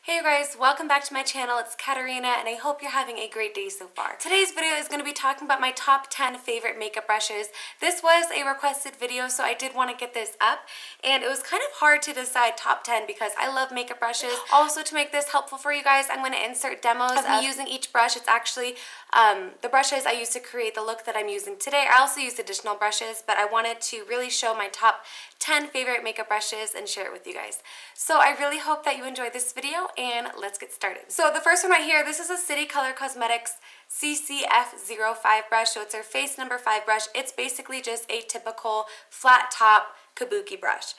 Hey you guys, welcome back to my channel. It's Katarina and I hope you're having a great day so far. Today's video is going to be talking about my top 10 favorite makeup brushes. This was a requested video, so I did want to get this up, and it was kind of hard to decide top 10 because I love makeup brushes. Also, to make this helpful for you guys, I'm going to insert demos of me using each brush. It's actually the brushes I use to create the look that I'm using today. I also used additional brushes, but I wanted to really show my top 10 favorite makeup brushes and share it with you guys. So I really hope that you enjoyed this video, and let's get started. So the first one right here, this is a City Color Cosmetics CCF05 brush. So it's our face number 5 brush. It's basically just a typical flat top Kabuki brush.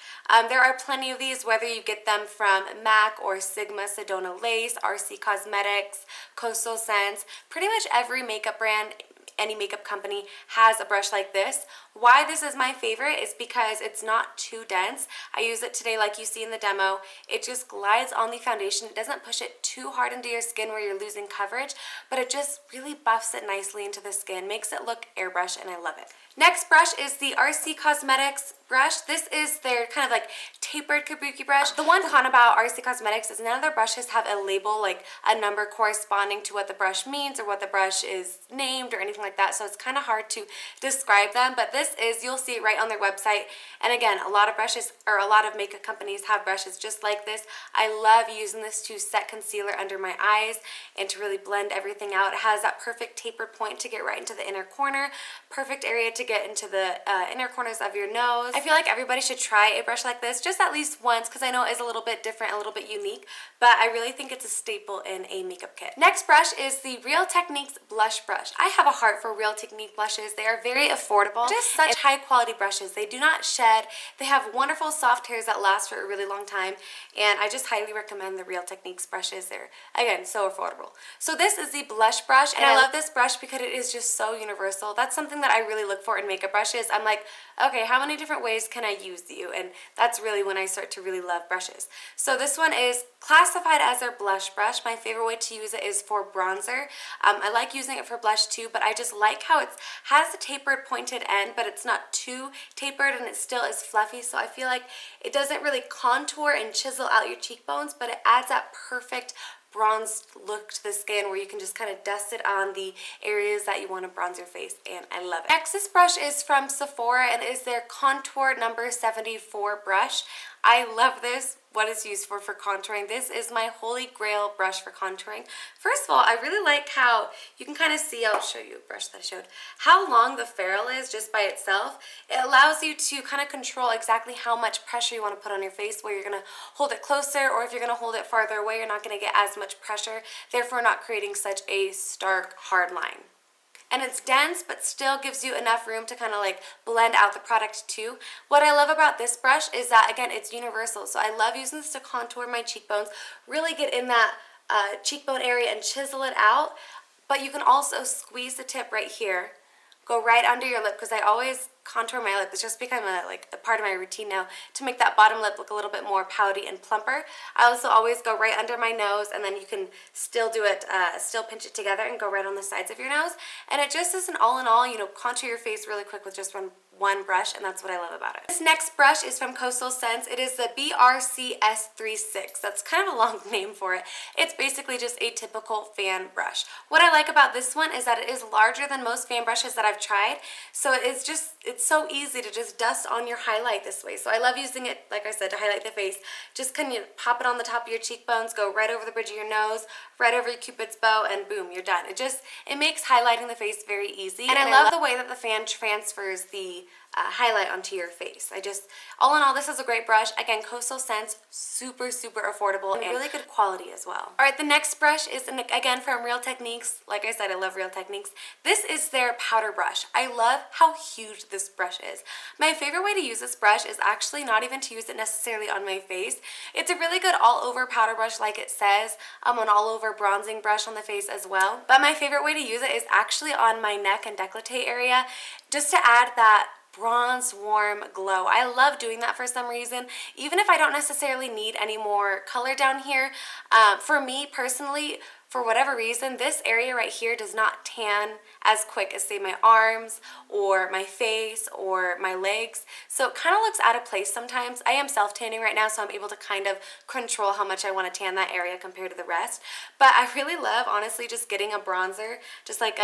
There are plenty of these, whether you get them from MAC or Sigma, Sedona Lace, RC Cosmetics, Coastal Scents. Pretty much every makeup brand, any makeup company has a brush like this. Why this is my favorite is because it's not too dense. I use it today like you see in the demo. It just glides on the foundation. It doesn't push it too hard into your skin where you're losing coverage, but it just really buffs it nicely into the skin, makes it look airbrush, and I love it. Next brush is the RC Cosmetics brush. This is their kind of like tapered Kabuki brush. The one con about RC Cosmetics is none of their brushes have a label, like a number corresponding to what the brush means or what the brush is named or anything like that, so it's kind of hard to describe them, but this is, you'll see it right on their website. And again, a lot of brushes, or a lot of makeup companies have brushes just like this. I love using this to set concealer under my eyes and to really blend everything out. It has that perfect tapered point to get right into the inner corner, perfect area to get into the inner corners of your nose. I feel like everybody should try a brush like this just at least once, because I know it is a little bit different, a little bit unique, but I really think it's a staple in a makeup kit. Next brush is the Real Techniques blush brush. I have a heart for Real Technique blushes. They are very affordable, just such high quality brushes. They do not shed. They have wonderful soft hairs that last for a really long time, and I just highly recommend the Real Techniques brushes. They're, again, so affordable. So this is the blush brush, and I love this brush because it is just so universal. That's something that I really look for in makeup brushes. I'm like, okay, how many different ways can I use you? And that's really when I start to really love brushes. So this one is classified as their blush brush. My favorite way to use it is for bronzer. I like using it for blush too, but I just like how it has a tapered pointed end, but it's not too tapered and it still is fluffy, so I feel like it doesn't really contour and chisel out your cheekbones, but it adds that perfect bronzed look to the skin where you can just kind of dust it on the areas that you want to bronze your face, and I love it. Next, this brush is from Sephora and is their Contour number 74 brush. I love this. What it's used for contouring. This is my holy grail brush for contouring. First of all, I really like how you can kind of see, I'll show you a brush that I showed, how long the ferrule is just by itself. It allows you to kind of control exactly how much pressure you want to put on your face, where you're going to hold it closer, or if you're going to hold it farther away, you're not going to get as much pressure, therefore not creating such a stark, hard line. And it's dense, but still gives you enough room to kind of like blend out the product too. What I love about this brush is that, again, it's universal. So I love using this to contour my cheekbones, really get in that cheekbone area and chisel it out. But you can also squeeze the tip right here, go right under your lip, because I always contour my lip. It's just become a part of my routine now to make that bottom lip look a little bit more pouty and plumper. I also always go right under my nose, and then you can still do it, still pinch it together and go right on the sides of your nose. And it just is an all in all, you know, contour your face really quick with just one brush, and that's what I love about it. This next brush is from Coastal Scents. It is the BRCS36. That's kind of a long name for it. It's basically just a typical fan brush. What I like about this one is that it is larger than most fan brushes that I've tried, so it's so easy to just dust on your highlight this way. So I love using it, like I said, to highlight the face. Just kind of pop it on the top of your cheekbones, go right over the bridge of your nose, right over your cupid's bow, and boom, you're done. It makes highlighting the face very easy. And I love the way that the fan transfers the highlight onto your face. All in all, this is a great brush. Again, Coastal Scents, super, super affordable and really good quality as well. Alright, the next brush is, again, from Real Techniques. Like I said, I love Real Techniques. This is their powder brush. I love how huge this brush is. My favorite way to use this brush is actually not even to use it necessarily on my face. It's a really good all-over powder brush, like it says, an all-over bronzing brush on the face as well. But my favorite way to use it is actually on my neck and décolleté area, just to add that bronze warm glow. I love doing that for some reason, even if I don't necessarily need any more color down here. For me personally, for whatever reason, this area right here does not tan as quick as, say, my arms or my face or my legs. So it kind of looks out of place sometimes. I am self-tanning right now, so I'm able to kind of control how much I want to tan that area compared to the rest. But I really love, honestly, just getting a bronzer, just like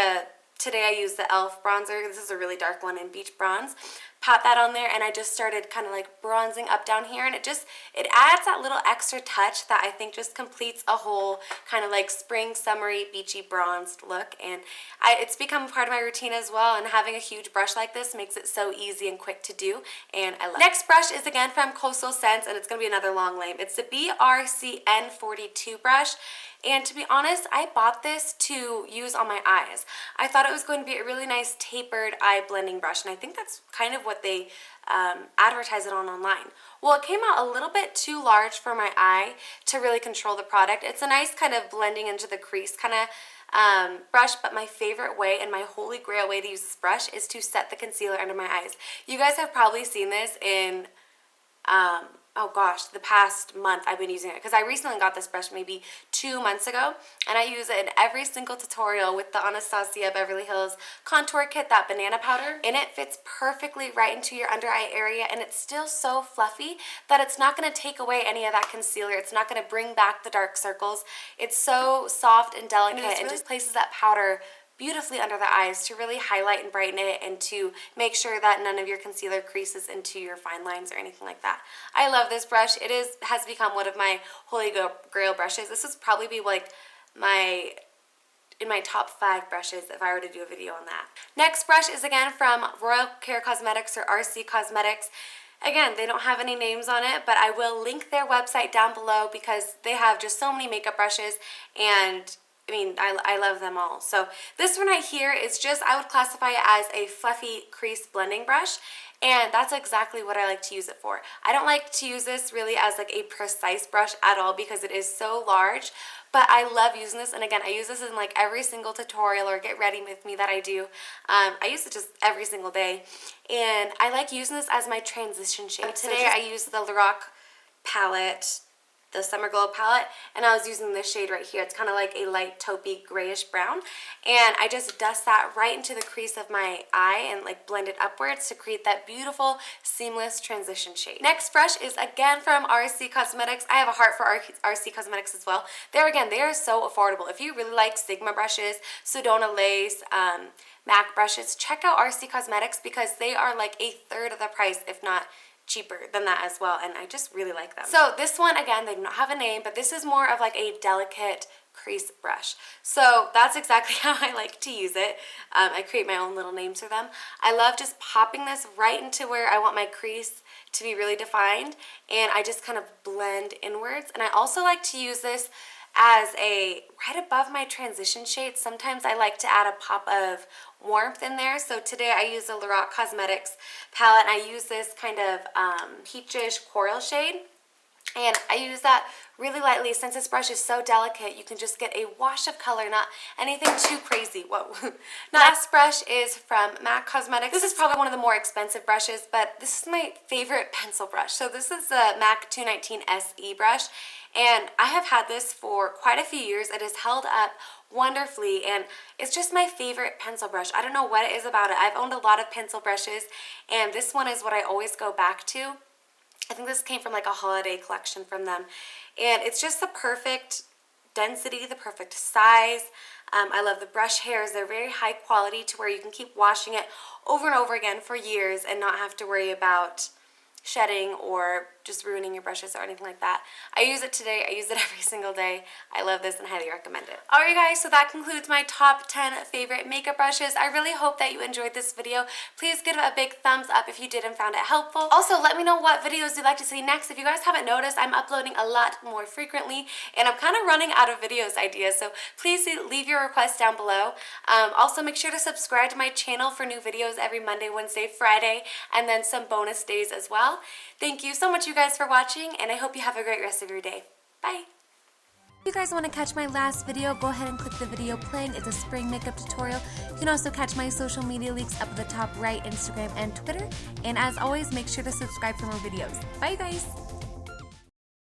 today I used the e.l.f. bronzer. This is a really dark one in Beach Bronze. Pat that on there, and I just started kind of like bronzing up down here, and it adds that little extra touch that I think just completes a whole kind of like spring, summery, beachy bronzed look. And it's become part of my routine as well, and having a huge brush like this makes it so easy and quick to do, and I love it. Next brush is again from Coastal Scents, and it's going to be another long name. It's the BRCN42 brush. And to be honest, I bought this to use on my eyes. I thought it was going to be a really nice tapered eye blending brush, and I think that's kind of what they advertise it on online. Well, it came out a little bit too large for my eye to really control the product. It's a nice kind of blending into the crease kind of brush, but my favorite way and my holy grail way to use this brush is to set the concealer under my eyes. You guys have probably seen this in oh gosh, the past month I've been using it, because I recently got this brush maybe 2 months ago, and I use it in every single tutorial with the Anastasia Beverly Hills contour kit, that banana powder, and it fits perfectly right into your under eye area, and it's still so fluffy that it's not going to take away any of that concealer. It's not going to bring back the dark circles. It's so soft and delicate, and just places that powder beautifully under the eyes to really highlight and brighten it, and to make sure that none of your concealer creases into your fine lines or anything like that. I love this brush. It has become one of my holy grail brushes. This would probably be like in my top 5 brushes if I were to do a video on that. Next brush is again from Royal Care Cosmetics, or RC Cosmetics. Again, they don't have any names on it, but I will link their website down below because they have just so many makeup brushes, and I mean, I love them all. So this one right here is just, I would classify it as a fluffy crease blending brush, and that's exactly what I like to use it for. I don't like to use this really as like a precise brush at all because it is so large, but I love using this. And again, I use this in like every single tutorial or get ready with me that I do. I use it just every single day, and I like using this as my transition shade. Today I used the Lorac palette, the Summer Glow palette, and I was using this shade right here. It's kind of like a light taupey grayish brown, and I just dust that right into the crease of my eye and like blend it upwards to create that beautiful seamless transition shade. Next brush is again from RC Cosmetics. I have a heart for RC Cosmetics as well. There again, they are so affordable. If you really like Sigma brushes, Sedona Lace, MAC brushes, check out RC Cosmetics because they are like a third of the price, if not cheaper than that as well, and I just really like them. So this one, again, they do not have a name, but this is more of like a delicate crease brush. So that's exactly how I like to use it. I create my own little names for them. I love just popping this right into where I want my crease to be really defined, and I just kind of blend inwards. And I also like to use this as right above my transition shade. Sometimes I like to add a pop of warmth in there. So today I use the Lorac Cosmetics palette, and I use this kind of peachish coral shade, and I use that really lightly. Since this brush is so delicate, you can just get a wash of color, not anything too crazy. Whoa. Last brush is from MAC Cosmetics. This is probably one of the more expensive brushes, but this is my favorite pencil brush. So this is the MAC 219 SE brush, and I have had this for quite a few years. It has held up wonderfully, and it's just my favorite pencil brush. I don't know what it is about it. I've owned a lot of pencil brushes, and this one is what I always go back to. I think this came from like a holiday collection from them, and it's just the perfect density, the perfect size. I love the brush hairs. They're very high quality to where you can keep washing it over and over again for years and not have to worry about shedding or just ruining your brushes or anything like that. I use it today. I use it every single day. I love this and highly recommend it. Alright guys, so that concludes my top 10 favorite makeup brushes. I really hope that you enjoyed this video. Please give it a big thumbs up if you did and found it helpful. Also, let me know what videos you'd like to see next. If you guys haven't noticed, I'm uploading a lot more frequently, and I'm kind of running out of videos ideas, so please leave your requests down below. Also, make sure to subscribe to my channel for new videos every Monday, Wednesday, Friday, and then some bonus days as well. Thank you so much, you guys, for watching, and I hope you have a great rest of your day. Bye! If you guys want to catch my last video, go ahead and click the video playing. It's a spring makeup tutorial. You can also catch my social media links up at the top right, Instagram and Twitter. And as always, make sure to subscribe for more videos. Bye, guys!